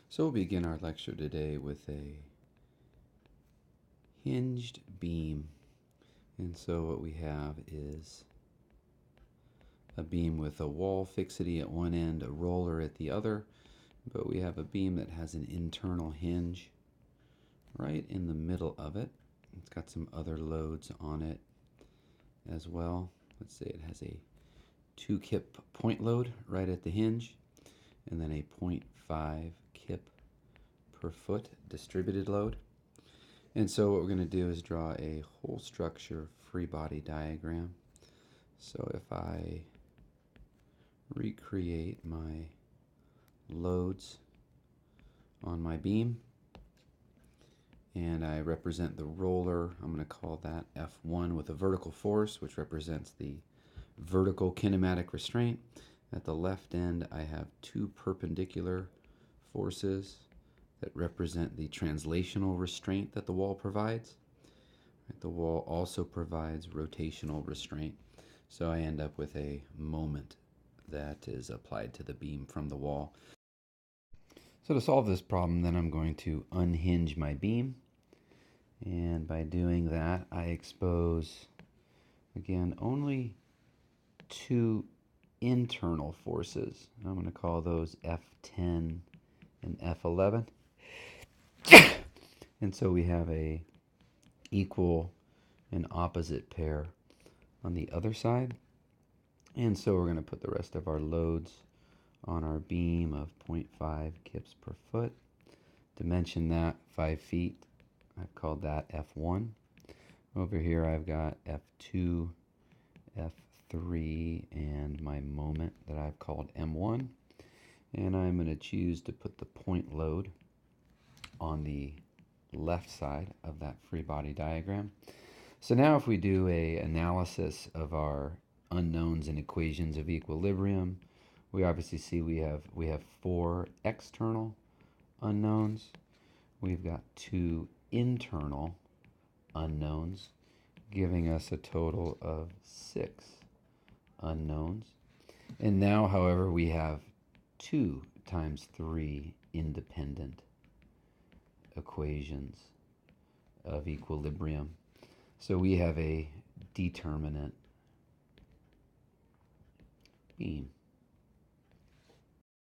So we'll begin our lecture today with a hinged beam. And so what we have is a beam with a wall fixity at one end, a roller at the other, but we have a beam that has an internal hinge right in the middle of it. It's got some other loads on it as well. Let's say it has a 2 kip point load right at the hinge, and then a 0.5 kip per foot distributed load. And so what we're going to do is draw a whole structure free body diagram. So if I recreate my loads on my beam and I represent the roller, I'm going to call that F1 with a vertical force, which represents the vertical kinematic restraint. At the left end I have 2 perpendicular forces that represent the translational restraint that the wall provides. The wall also provides rotational restraint, so I end up with a moment that is applied to the beam from the wall. So to solve this problem, then I'm going to unhinge my beam, and by doing that I expose, again, only 2 internal forces. I'm going to call those F10 and F11. And so we have a equal and opposite pair on the other side. And so we're going to put the rest of our loads on our beam of 0.5 kips per foot. Dimension that 5 feet. I've called that F1. Over here I've got F2, F3, and my moment that I've called M1. And I'm going to choose to put the point load on the left side of that free body diagram. So now if we do an analysis of our unknowns and equations of equilibrium, we obviously see we have 4 external unknowns. We've got 2 internal unknowns, giving us a total of 6 unknowns. And now, however, we have 2 times 3 independent equations of equilibrium. So we have a determinate beam.